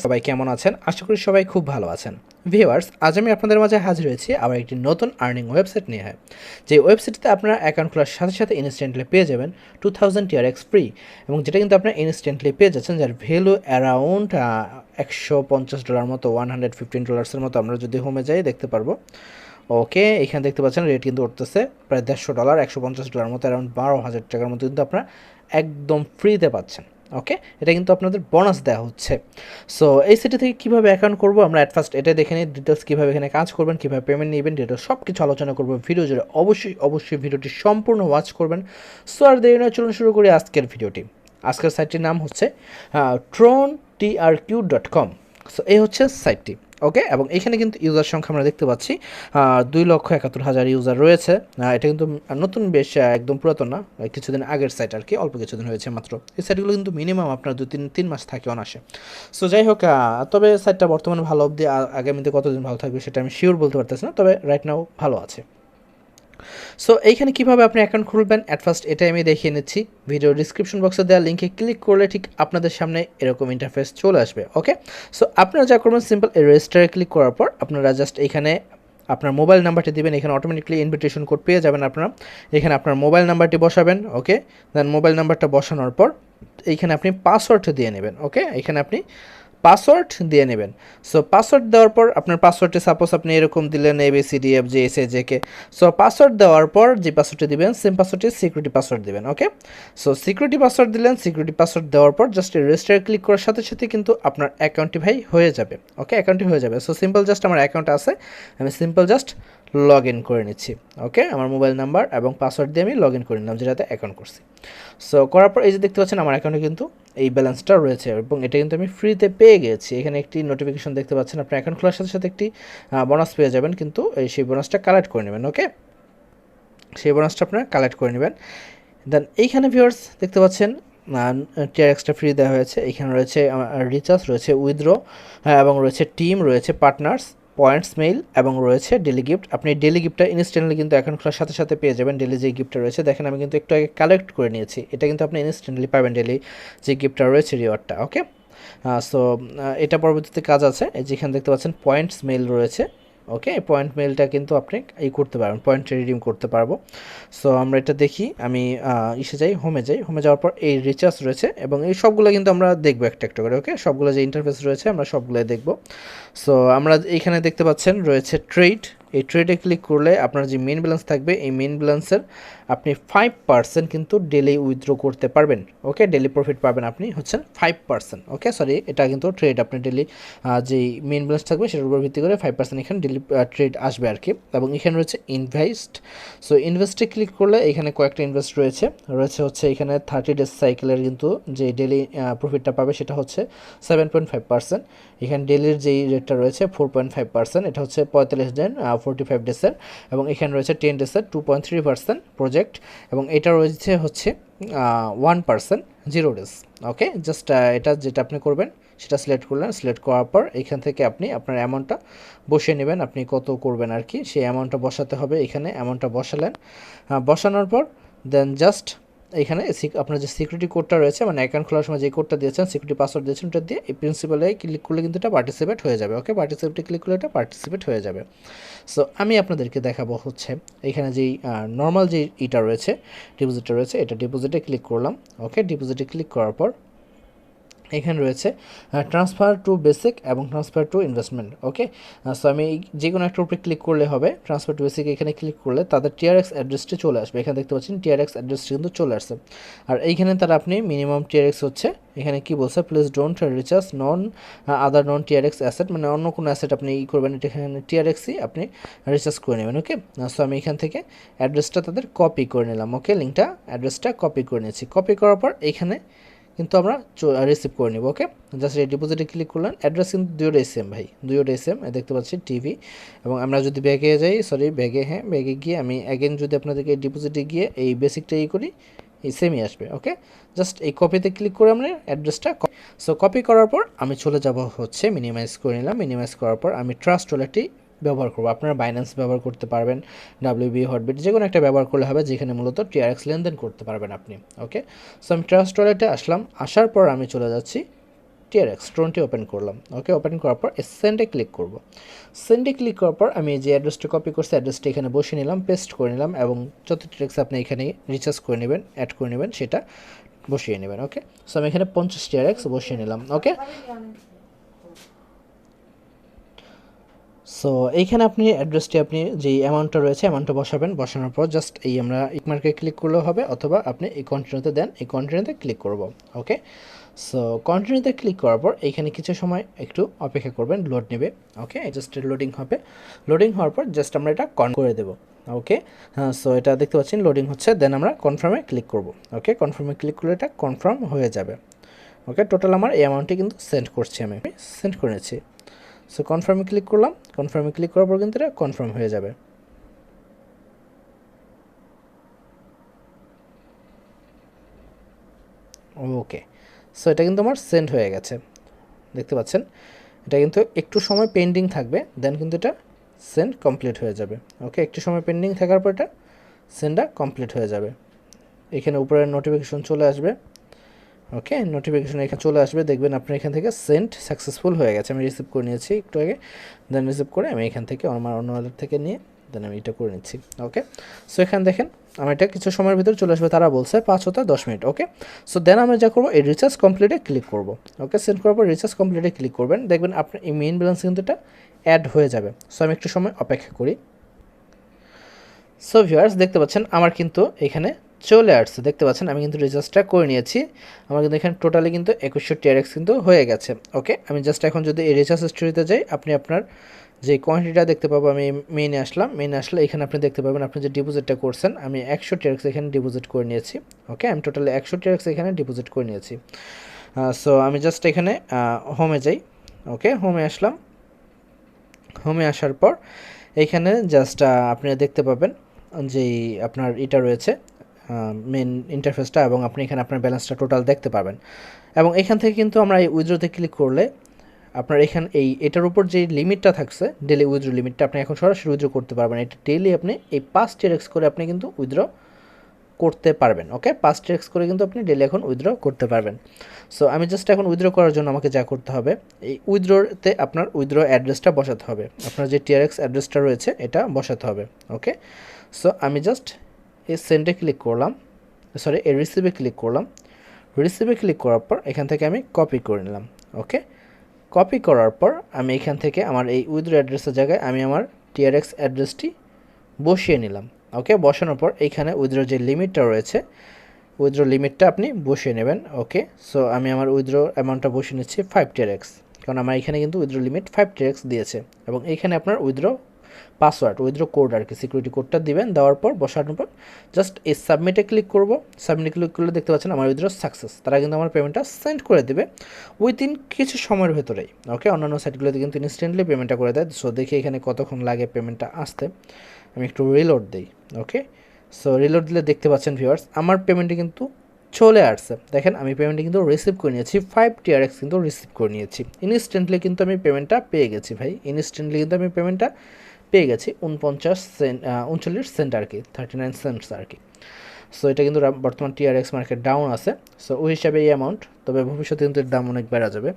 সবাই কেমন আছেন? আশা করি সবাই খুব ভালো আছেন। ভিউয়ার্স, আজ আমি আপনাদের মাঝে হাজির হয়েছি আবার একটি নতুন আর্নিং ওয়েবসাইট নিয়ে। যে ওয়েবসাইটটিতে আপনারা অ্যাকাউন্ট খোলার সাথে সাথে ইনস্ট্যান্টলি পেয়ে যাবেন 2000 টিআরএক্স ফ্রি, এবং যেটা কিন্তু আপনারা ইনস্ট্যান্টলি পেয়ে যাচ্ছেন, যার ভ্যালু অ্যারাউন্ড $150 মতো, $115 মতো। আমরা যদি হোমে যাই দেখতে পারবো। ওকে, এখানে দেখতে পাচ্ছেন রেট কিন্তু উঠতেছে প্রায় $150, $150 মতো, অ্যারাউন্ড 12,000 টাকার মতো কিন্তু আপনারা একদম ফ্রিতে পাচ্ছেন। ওকে, এটা কিন্তু আপনাদের বোনাস দেওয়া হচ্ছে। সো এই সেটি থেকে কীভাবে অ্যাকাউন্ট করবো আমরা অ্যাট ফার্স্ট এটা দেখে নিই, ডিটেলস কীভাবে এখানে কাজ করবেন, কীভাবে পেমেন্ট নেবেন, ডিটেলস সব কিছু আলোচনা করবো ভিডিও জুড়ে। অবশ্যই ভিডিওটি সম্পূর্ণ ওয়াচ করবেন। সো আর দেরি নয়, চলুন শুরু করি আজকের ভিডিওটি। আজকের সাইটটির নাম হচ্ছে TronTRQ.com। সো এই হচ্ছে সাইটটি। ওকে, এবং এখানে কিন্তু ইউজার সংখ্যা আমরা দেখতে পাচ্ছি 2,71,000 ইউজার রয়েছে। এটা কিন্তু নতুন, বেশ একদম পুরাতন না, কিছুদিন আগের সাইট আর কি, অল্প কিছুদিন হয়েছে মাত্র। এই সাইটগুলো কিন্তু মিনিমাম আপনার 2-3 মাস থাকে অনাসে। সো যাই হোক, তবে সাইটটা বর্তমানে ভালো, অবধি আগামীতে কতদিন ভালো থাকবে সেটা আমি শিওর বলতে পারতেছি না, তবে রাইট নাও ভালো আছে। সো এইখানে কীভাবে আপনি অ্যাকাউন্ট খুলবেন অ্যাট ফার্স্ট এটাই আমি দেখিয়ে নিচ্ছি। ভিডিও ডিসক্রিপশন বক্সে দেওয়া লিঙ্কে ক্লিক করলে ঠিক আপনাদের সামনে এরকম ইন্টারফেস চলে আসবে। ওকে, সো আপনারা যা করবেন, সিম্পল এই রেজিস্টারে ক্লিক করার পর আপনারা জাস্ট এখানে আপনার মোবাইল নাম্বারটি দিবেন। এখানে অটোমেটিকলি ইনভিটেশন কোড পেয়ে যাবেন আপনারা। এখানে আপনার মোবাইল নাম্বারটি বসাবেন। ওকে, দেন মোবাইল নাম্বারটা বসানোর পর এইখানে আপনি পাসওয়ার্ড দিয়ে নেবেন। ওকে, এখানে আপনি পাসওয়ার্ড দিয়ে নেবেন। সো পাসওয়ার্ড দেওয়ার পর আপনার পাসওয়ার্ডটি সাপোজ আপনি এরকম দিলেন ABCDFGHIJ। সো পাসওয়ার্ড দেওয়ার পর যে পাসওয়ার্ডটি দিবেন সেম পাসওয়ার্ডটি সিকিউরিটি পাসওয়ার্ড দিবেন। ওকে, সো সিকিউরিটি পাসওয়ার্ড দিলেন। সিকিউরিটি পাসওয়ার্ড দেওয়ার পর জাস্ট রেজিস্টারে ক্লিক করার সাথে সাথে কিন্তু আপনার অ্যাকাউন্টটি ভাই হয়ে যাবে। ওকে, অ্যাকাউন্টটি হয়ে যাবে। সো সিম্পল জাস্ট আমার অ্যাকাউন্ট আছে, আমি সিম্পল জাস্ট লগ ইন করে নিচ্ছি। ওকে, আমার মোবাইল নাম্বার এবং পাসওয়ার্ড দিয়ে আমি লগ ইন করে নিলাম, যেটাতে অ্যাকাউন্ট করছি। সো করার পর এই যে দেখতে পাচ্ছেন আমার অ্যাকাউন্টে কিন্তু এই ব্যালেন্সটা রয়েছে, এবং এটা কিন্তু আমি ফ্রিতে পেয়ে গেছি। এখানে একটি নোটিফিকেশন দেখতে পাচ্ছেন, আপনার অ্যাকাউন্ট খোলার সাথে সাথে একটি বোনাস পেয়ে যাবেন, কিন্তু সেই বোনাসটা কালেক্ট করে নেবেন। ওকে, সেই বোনাসটা আপনারা কালেক্ট করে নেবেন। দেন এইখানে ভিউয়ার্স দেখতে পাচ্ছেন টিআরএক্সটা ফ্রি দেওয়া হয়েছে। এখানে রয়েছে রিচার্জ, রয়েছে উইথড্র, এবং রয়েছে টিম, রয়েছে পার্টনার্স, পয়েন্টস মেইল, এবং রয়েছে ডেলি গিফট। আপনি ডেলি গিফটটা ইনস্ট্যান্টলি কিন্তু অ্যাকাউন্ট খোলার সাথে সাথে পেয়ে যাবেন। ডেলি যে গিফটটা রয়েছে দেখেন, আমি কিন্তু একটু আগে কালেক্ট করে নিয়েছি, এটা কিন্তু আপনি ইনস্ট্যান্টলি পাবেন ডেলি যে গিফটটা রয়েছে, রিওয়ার্ডটা। ওকে, সো এটা পরবর্তীতে কাজ আছে। যেখানে দেখতে পাচ্ছেন পয়েন্টস মেইল রয়েছে। ওকে, পয়েন্ট মেইলটা কিন্তু আপনি এই করতে পারবেন, পয়েন্ট রিডিম করতে পারবো। সো আমরা এটা দেখি, আমি হোমে যাওয়ার পর এই রিচার্জ রয়েছে, এবং এই সবগুলো কিন্তু আমরা দেখবো একটা একটা করে। ওকে, সবগুলো যে ইন্টারফেস রয়েছে আমরা সবগুলোই দেখবো। সো আমরা এইখানে দেখতে পাচ্ছেন রয়েছে ট্রেড। এই ট্রেডে ক্লিক করলে আপনার যে মেন ব্যালেন্স থাকবে, এই মেন ব্যালেন্সের আপনি 5% কিন্তু ডেলি উইথড্র করতে পারবেন। ওকে, ডেলি প্রফিট পাবেন আপনি হচ্ছেন 5%। ওকে, সরি, এটা কিন্তু ট্রেড, আপনি ডেলি যেই মেন ব্যালেন্স থাকবে সেটার উপর ভিত্তি করে 5% এখানে ডেলি ট্রেড আসবে আর কি। এবং এখানে রয়েছে ইনভেস্ট। সো ইনভেস্টে ক্লিক করলে এখানে কয়েকটা ইনভেস্ট হচ্ছে এখানে 30 ডেজ সাইকেলের কিন্তু যে ডেলি প্রফিটটা পাবে সেটা হচ্ছে 7.5%। এখানে ডেলির যেই রেটটা রয়েছে 4.5%, এটা হচ্ছে 45 দিন 45 ডেসের। এবং এখানে রয়েছে 10 ডেসের 2.3% প্রজেক্ট, এবং এটা রয়েছে হচ্ছে 1% 0 ডেজ। ওকে, জাস্ট এটা যেটা আপনি করবেন সেটা সিলেক্ট করলেন। সিলেক্ট করার পর এখান থেকে আপনি আপনার অ্যামাউন্টটা বসিয়ে নেবেন, আপনি কত করবেন আর কি, সেই অ্যামাউন্টটা বসাতে হবে। এখানে অ্যামাউন্টটা বসালেন, বসানোর পর দেন জাস্ট এখানে আপনার যে সিকিউরিটি কোডটা রয়েছে, মানে অ্যাকাউন্ট খোলার সময় যে কোডটা দিয়েছেন, সিকিউরিটি পাসওয়ার্ড দিয়েছেন, ওটা দিয়ে এই প্রিন্সিপালে ক্লিক করলে কিন্তু এটা পার্টিসিপেট হয়ে যাবে। ওকে, পার্টিসিপেটে ক্লিক করলে এটা পার্টিসিপেট হয়ে যাবে। সো আমি আপনাদেরকে দেখাবো হচ্ছে এখানে যেই নর্মাল যে ইটা রয়েছে, ডিপোজিটটা রয়েছে, এটা ডিপোজিটে ক্লিক করলাম। ওকে, ডিপোজিটে ক্লিক করার পর এখানে রয়েছে ট্রান্সফার টু বেসিক এবং transfer to investment. Okay, so আমি যে কোনো একটা উপরে ক্লিক করলে হবে। ট্রান্সফার টু বেসিক এখানে ক্লিক করলে তাদের টিআরএক্স অ্যাড্রেসটি চলে আসবে। এখানে দেখতে পাচ্ছেন টিআরএক্স অ্যাড্রেসটি কিন্তু চলে আসছে। আর এইখানে তারা আপনি মিনিমাম টিআরএক্স হচ্ছে, এখানে কি বলছে, please don't recharge non other non TRX asset, মানে অন্য কোনো অ্যাসেট আপনি করবেন, এটা এখানে টিআরএক্সই আপনি রিচার্জ করে নেবেন। ওকে, সো আমি এখান থেকে অ্যাড্রেসটা তাদের কপি করে নিলাম। ওকে, লিঙ্কটা অ্যাড্রেসটা কপি করে নিয়েছি। কপি করার পর এখানে কিন্তু আমরা রিসিভ করে নিব। ওকে, জাস্ট এই ডিপোজিটে ক্লিক করলেন। অ্যাড্রেস কিন্তু দুইটা সেম ভাই, দুইটা সেম দেখতে পাচ্ছি টিভি। এবং আমরা যদি ব্যাগে যাই, ব্যাগে গিয়ে আমি অ্যাগেন যদি আপনাদেরকে ডিপোজিটে গিয়ে এই বেসিকটা করি, এই সেমই আসবে। ওকে, জাস্ট এই কপিতে ক্লিক করে আমরা অ্যাড্রেসটা সো কপি করার পর আমি চলে যাব হচ্ছে মিনিমাইজ করে নিলাম। মিনিমাইজ করার পর আমি ট্রাস্ট ওয়ালেটটি ব্যবহার করবো। আপনারা বাইন্যান্স ব্যবহার করতে পারবেন, WB হটবিট, যে কোনো একটা ব্যবহার করলে হবে, যেখানে মূলত টিআরএক্স লেনদেন করতে পারবেন আপনি। ওকে, সো আমি ট্রাস্ট ওয়ালেটে আসলাম। আসার পর আমি চলে যাচ্ছি টিআরএক্স 20 ওপেন করলাম। ওকে, ওপেন করার পর সেন্ডে ক্লিক করব। সেন্ডে ক্লিক করার পর আমি যে অ্যাড্রেসটা কপি করছি অ্যাড্রেসটা এখানে বসিয়ে নিলাম, পেস্ট করে নিলাম এবং যত টিআরএক্স আপনি এখানে রিচার্জ করে নেবেন, অ্যাড করে নেবেন, সেটা বসিয়ে নেবেন। ওকে, সো আমি এখানে 50 টিআরএক্স বসিয়ে নিলাম। ওকে, সো এইখানে আপনি অ্যাড্রেসটি আপনি যে অ্যামাউন্টটা রয়েছে অ্যামাউন্টটা বসাবেন। বসানোর পর জাস্ট এই আমরা ইকমার্কে ক্লিক করলেও হবে, অথবা আপনি এই কন্টিনিউতে দেন, এই কন্টিনিউতে ক্লিক করব। ওকে, সো কন্টিনিউতে ক্লিক করার পর এইখানে কিছু সময় একটু অপেক্ষা করবেন, লোড নেবে। ওকে, জাস্ট লোডিং হবে। লোডিং হওয়ার পর জাস্ট আমরা এটা কন করে দেবো। ওকে, সো এটা দেখতে পাচ্ছেন লোডিং হচ্ছে, দেন আমরা কনফার্মে ক্লিক করব। ওকে, কনফার্মে ক্লিক করলে এটা কনফার্ম হয়ে যাবে। ওকে, টোটাল আমার এই অ্যামাউন্টটি কিন্তু সেন্ড করছি, আমি সেন্ড করে নিচ্ছি। সো কনফার্মে ক্লিক করলাম, কনফার্মে ক্লিক করার পর কিন্তু এটা কনফার্ম হয়ে যাবে। ওকে, সো এটা কিন্তু আমার সেন্ড হয়ে গেছে, দেখতে পাচ্ছেন। এটা কিন্তু একটু সময় পেন্ডিং থাকবে, দেন কিন্তু এটা সেন্ড কমপ্লিট হয়ে যাবে। ওকে, একটু সময় পেন্ডিং থাকার পর এটা সেন্ডটা কমপ্লিট হয়ে যাবে। এখানে উপরে নোটিফিকেশন চলে আসবে। ওকে, নোটিফিকেশন এখানে চলে আসবে, দেখবেন আপনার এখান থেকে সেন্ড সাকসেসফুল হয়ে গেছে। আমি রিসিভ করে নিয়েছি একটু আগে, দেন রিসিভ করে আমি এখান থেকে আমার অন্য ওয়ালেট থেকে নিয়ে দেন আমি এটা করে নিচ্ছি। ওকে, সো এখানে দেখেন আমার এটা কিছু সময়ের ভিতরে চলে আসবে, তারা বলছে 5 হতে 10 মিনিট। ওকে, সো দেন আমরা যা করবো এই রিচার্জ কমপ্লিটে ক্লিক করব। ওকে, সেন্ড করার পর রিচার্জ কমপ্লিটে ক্লিক করবেন, দেখবেন আপনার এই মেইন ব্যালেন্স কিন্তু এটা অ্যাড হয়ে যাবে। সো আমি একটু সময় অপেক্ষা করি। সো ভিউয়ার্স দেখতে পাচ্ছেন আমার কিন্তু এখানে চলে আসছে, দেখতে পাচ্ছেন আমি কিন্তু রিচার্জটা করে নিয়েছি। আমার কিন্তু এখানে টোটালি কিন্তু 2100 টিআরএক্স কিন্তু হয়ে গেছে। ওকে, আমি জাস্ট এখন যদি এই রিচার্জ হিস্ট্রিতে যাই, আপনি আপনার যে কোয়ান্টিটিটা দেখতে পাবো, আমি মেইনে আসলাম, মেইনে আসলে এখানে আপনি দেখতে পাবেন আপনি যে ডিপোজিটটা করছেন, আমি 100 টিআরএক্স এখানে ডিপোজিট করে নিয়েছি। ওকে, আমি টোটালি 100 টিআরএক্স এখানে ডিপোজিট করে নিয়েছি। সো আমি জাস্ট এখানে হোমে যাই। ওকে, হোমে আসলাম। হোমে আসার পর এইখানে জাস্ট আপনি দেখতে পাবেন যেই আপনার এটা রয়েছে মেন ইন্টারফেসটা, এবং আপনি এখানে আপনার ব্যালেন্সটা টোটাল দেখতে পাবেন। এবং এখান থেকে কিন্তু আমরা এই উইথড্রোতে ক্লিক করলে আপনার এখানে এটার উপর যে লিমিটটা থাকছে ডেলি উইথড্রো লিমিটটা, আপনি এখন সরাসরি উইথড্রো করতে পারবেন। এটা ডেলি আপনি এই 5 টিআরএক্স করে আপনি কিন্তু উইথড্রো করতে পারবেন। ওকে, 5 টিআরএক্স করে কিন্তু আপনি ডেলি এখন উইথড্রো করতে পারবেন। সো আমি জাস্ট এখন উইথড্রো করার জন্য আমাকে যা করতে হবে, এই উইথড্রোতে আপনার উইথড্রো অ্যাড্রেসটা বসাতে হবে, আপনার যে টিআরএক্স অ্যাড্রেসটা রয়েছে এটা বসাতে হবে। ওকে, সো আমি জাস্ট এই সেন্ডে ক্লিক করলাম, সরি এই রিসিভে ক্লিক করলাম। রিসিভে ক্লিক করার পর এখান থেকে আমি কপি করে নিলাম। ওকে, কপি করার পর আমি এখান থেকে আমার এই উইথড্রো অ্যাড্রেসের জায়গায় আমি আমার টিআরএক্স অ্যাড্রেসটি বসিয়ে নিলাম। ওকে, বসানোর পর এইখানে উইথড্রো যে লিমিটটা রয়েছে উইথড্রো লিমিটটা আপনি বসিয়ে নেবেন। ওকে, সো আমি আমার উইথড্রো অ্যামাউন্টটা বসিয়ে নিচ্ছি 5 টিআরএক্স, কারণ আমার এখানে কিন্তু উইথড্রো লিমিট 5 টিআরএক্স দিয়েছে। এবং এইখানে আপনার উইথড্রো পাসওয়ার্ড, উইথড্রো কোড আর কি, সিকিউরিটি কোডটা দিবেন। দেওয়ার পর বসানোর পর জাস্ট এই সাবমিটে ক্লিক করব। সাবমিটে ক্লিক করলে দেখতে পাচ্ছেন আমার উইথড্রো সাকসেস, তারা কিন্তু আমার পেমেন্টটা সেন্ড করে দেবে উইদিন কিছু সময়ের ভেতরেই। ওকে, অন্যান্য সাইটগুলোতে কিন্তু ইনস্ট্যান্টলি পেমেন্টটা করে দেয়। সো দেখি এখানে কতক্ষণ লাগে পেমেন্টটা আসতে। আমি একটু রিলোড দিই। ওকে, সো রিলোড দিলে দেখতে পাচ্ছেন ভিউয়ার্স আমার পেমেন্টে কিন্তু চলে আসছে। দেখেন আমি পেমেন্টটা কিন্তু রিসিভ করে নিয়েছি, 5 টিআরএক্স কিন্তু রিসিভ করে নিয়েছি। ইনস্ট্যান্টলি কিন্তু আমি পেমেন্টটা পেয়ে গেছি ভাই, ইনস্ট্যান্টলি কিন্তু আমি পেমেন্টটা পেয়ে গেছি 49 সেন্ট, 39 সেন্ট আর কি, 39 সেন্টস আর কি। সো এটা কিন্তু বর্তমান টিআরএক্স মার্কেট ডাউন আছে, সো ওই হিসাবে এই অ্যামাউন্ট, তবে ভবিষ্যতে কিন্তু এর দাম অনেক বেড়া যাবে।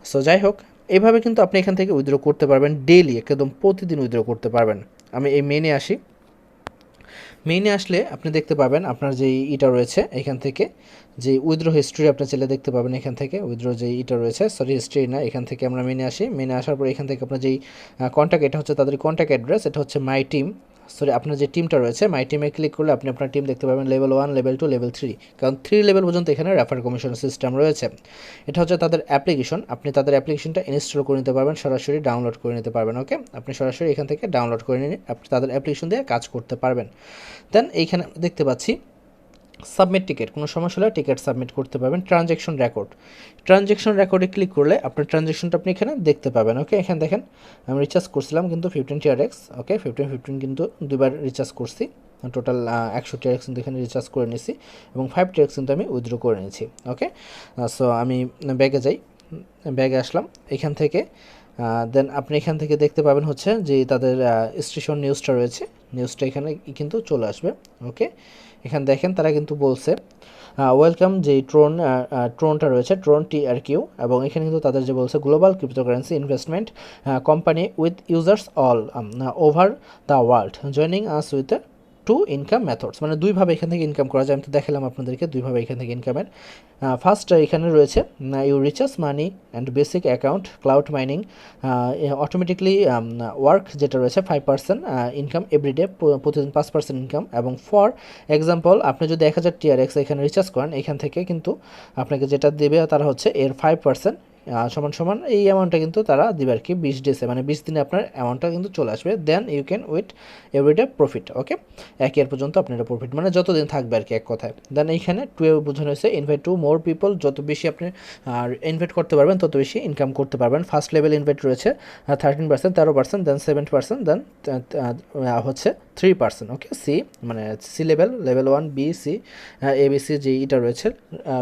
সো যাই হোক, এইভাবে কিন্তু আপনি এখান থেকে উইথড্র করতে পারবেন, ডেইলি একদম প্রতিদিন উইথড্র করতে পারবেন। আমি এই মেনে আসি। মেইনে আসলে আপনি দেখতে পাবেন আপনার যে ইটা রয়েছে এখান থেকে যে উইথড্র হিস্ট্রি আপনি চাইলে দেখতে পাবেন। এখান থেকে উইথড্র যে ইটা রয়েছে, সরি হিস্ট্রি না, এখান থেকে আমরা মেনে আসি। মেনে আসার পর এখান থেকে আপনার যেই কন্ট্যাক্ট, এটা হচ্ছে তাদের কন্ট্যাক্ট অ্যাড্রেস, এটা হচ্ছে মাই টিম, সরি আপনার যে টিমটা রয়েছে মাই টিমে ক্লিক করলে আপনি আপনার টিম দেখতে পাবেন লেভেল 1, লেভেল 2, লেভেল 3, কারণ 3 লেভেল পর্যন্ত এখানে রেফার কমিশন সিস্টেম রয়েছে। এটা হচ্ছে তাদের অ্যাপ্লিকেশন, আপনি তাদের অ্যাপ্লিকেশনটা ইনস্টল করে নিতে পারবেন, সরাসরি ডাউনলোড করে নিতে পারবেন। ওকে, আপনি সরাসরি এখান থেকে ডাউনলোড করে নিয়ে আপনি তাদের অ্যাপ্লিকেশন দিয়ে কাজ করতে পারবেন। দেন এইখানে দেখতে পাচ্ছি সাবমিট টিকিট, কোনো সমস্যা হলে টিকিট সাবমিট করতে পারবেন। ট্রানজ্যাকশন রেকর্ড, ট্রানজ্যাকশন রেকর্ডে ক্লিক করলে আপনার ট্রানজ্যাকশনটা আপনি এখানে দেখতে পাবেন। ওকে, এখানে দেখেন আমি রিচার্জ করছিলাম কিন্তু 15 টিআরএক্স। ওকে, 15 কিন্তু দুবার রিচার্জ করছি, টোটাল 100 টিআরএক্স কিন্তু এখানে রিচার্জ করে নিয়েছি, এবং 5 টিআরএক্স কিন্তু আমি উইথড্র করে নিয়েছি। ওকে, সো আমি ব্যাগে যাই, ব্যাগে আসলাম এখান থেকে। দেন আপনি এখান থেকে দেখতে পাবেন হচ্ছে যে তাদের স্টেশন নিউজটা রয়েছে, নিউজটা এখানে কিন্তু চলে আসবে। ওকে, এখানে দেখেন তারা কিন্তু বলছে ওয়েলকাম যে ট্রোনটা রয়েছে ট্রোন TRQ, এবং এখানে কিন্তু তাদের যে বলছে global cryptocurrency investment company with users all over the world joining us with two income methods, মানে দুইভাবে এখান থেকে ইনকাম করা যায়। আমি তো দেখালাম আপনাদেরকে দুইভাবে এখান থেকে ইনকামের। ফার্স্ট এখানে রয়েছে you recharge money and basic account cloud mining automatically work, যেটা রয়েছে 5% ইনকাম এভরিডে, প্রতিদিন 5% ইনকাম। এবং ফর এক্সাম্পল আপনি যদি 1000 TRX এখানে রিচার্জ করেন, এখান থেকে কিন্তু আপনাকে যেটা দেবে তারা হচ্ছে এর 5% সমান সমান এই অ্যামাউন্টটা কিন্তু তারা দিবে আর কি 20 ডেসে, মানে 20 দিনে আপনার অ্যামাউন্টটা কিন্তু চলে আসবে। Then you can with everyday profit. Okay, 1 year পর্যন্ত আপনার প্রফিট, মানে যতদিন থাকবে আর কি এক কথায়। দেন এইখানে 12 বোঝানো হয়েছে ইনভাইট টু মোর পিপল, যত বেশি আপনি ইনভাইট করতে পারবেন তত বেশি ইনকাম করতে পারবেন। ফার্স্ট লেভেল ইনভাইট রয়েছে 13%, 13%, দেন 7%, দেন হচ্ছে 3%। ওকে, সি মানে C level, level 1 B C ABC যে এটা রয়েছে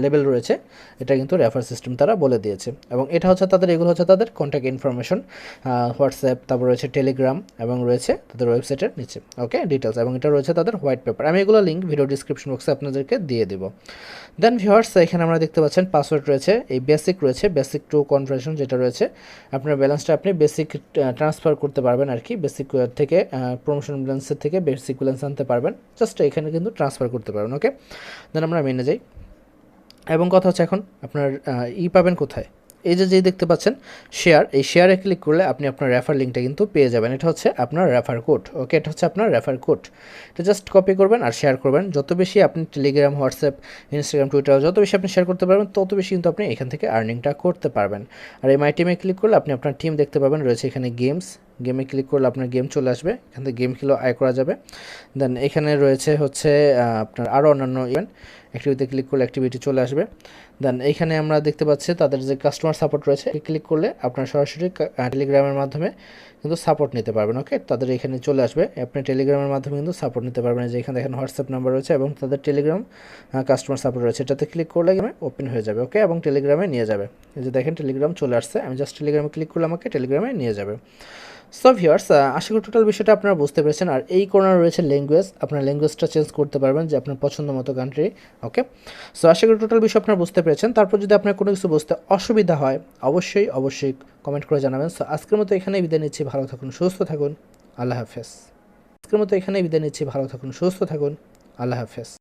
লেভেল রয়েছে, এটা কিন্তু রেফার সিস্টেম তারা বলে দিয়েছে। এবং এটা হচ্ছে তাদের, এগুলো হচ্ছে তাদের কন্ট্যাক্ট ইনফরমেশন, হোয়াটসঅ্যাপ, তারপর রয়েছে টেলিগ্রাম, এবং রয়েছে তাদের ওয়েবসাইটের নিচে। ওকে, ডিটেলস, এবং এটা রয়েছে তাদের হোয়াইট পেপার। আমি এগুলো লিঙ্ক ভিডিও ডিসক্রিপশন বক্সে আপনাদেরকে দিয়ে দেবো। দেন ভিউয়ার্স, এখানে আমরা দেখতে পাচ্ছেন পাসওয়ার্ড রয়েছে, এই বেসিক রয়েছে, বেসিক টু কনভার্সন যেটা রয়েছে, আপনার ব্যালেন্সটা আপনি বেসিক ট্রান্সফার করতে পারবেন আর কি, বেসিক থেকে প্রমোশন ব্যালেন্সের থেকে বেসিক ব্যালেন্স আনতে পারবেন, জাস্ট এখানে কিন্তু ট্রান্সফার করতে পারবেন। ওকে, দেন আমরা মেনে যাই। এবং কথা হচ্ছে এখন আপনার পাবেন কোথায়, এই যে দেখতে পাচ্ছেন শেয়ার, এই শেয়ারে ক্লিক করলে আপনি আপনার রেফার লিঙ্কটা কিন্তু পেয়ে যাবেন। এটা হচ্ছে আপনার রেফার কোড। ওকে, এটা হচ্ছে আপনার রেফার কোড, এটা জাস্ট কপি করবেন আর শেয়ার করবেন। যত বেশি আপনি টেলিগ্রাম, হোয়াটসঅ্যাপ, ইনস্টাগ্রাম, টুইটার যত বেশি আপনি শেয়ার করতে পারবেন তত বেশি কিন্তু আপনি এখান থেকে আর্নিংটা করতে পারবেন। আর এই মাই টিমে ক্লিক করলে আপনি আপনার টিম দেখতে পাবেন, রয়েছে এখানে গেমে ক্লিক করলে আপনার গেম চলে আসবে, এখান থেকে গেম খেলেও আয় করা যাবে। দেন এখানে রয়েছে হচ্ছে আপনার আরও অন্যান্য ইভেন্ট, অ্যাক্টিভিটিতে ক্লিক করলে অ্যাক্টিভিটি চলে আসবে। দেন এইখানে আমরা দেখতে পাচ্ছি তাদের যে কাস্টমার সাপোর্ট রয়েছে, ক্লিক করলে আপনার সরাসরি টেলিগ্রামের মাধ্যমে কিন্তু সাপোর্ট নিতে পারবেন। ওকে, তাদের এখানে চলে আসবে, আপনি টেলিগ্রামের মাধ্যমে কিন্তু সাপোর্ট নিতে পারবেন। যে এখানে দেখেন হোয়াটসঅ্যাপ নাম্বার রয়েছে এবং তাদের টেলিগ্রাম কাস্টমার সাপোর্ট রয়েছে, এটাতে ক্লিক করলে ওপেন হয়ে যাবে। ওকে, এবং টেলিগ্রামে নিয়ে যাবে। এই যে দেখেন টেলিগ্রাম চলে আসছে, আমি জাস্ট টেলিগ্রামে ক্লিক করলে আমাকে টেলিগ্রামে নিয়ে যাবে। সো ভিউয়ার্স, আশা করি টোটাল বিষয়টা আপনারা বুঝতে পেরেছেন। আর এই কোণার রয়েছে ল্যাঙ্গুয়েজ, আপনার ল্যাঙ্গুয়েজটা চেঞ্জ করতে পারবেন যে আপনার পছন্দ মতো কান্ট্রি। ওকে, সো আশা করি টোটাল বিষয় আপনারা বুঝতে পেরেছেন। তারপর যদি আপনার কোনো কিছু বুঝতে অসুবিধা হয় অবশ্যই কমেন্ট করে জানাবেন। সো আজকের মতো এখানেই বিদায় নিচ্ছি, ভালো থাকুন, সুস্থ থাকুন, আল্লাহ হাফেজ। আজকের মতো এখানেই বিদায় নিচ্ছি, ভালো থাকুন, সুস্থ থাকুন, আল্লাহ হাফেজ।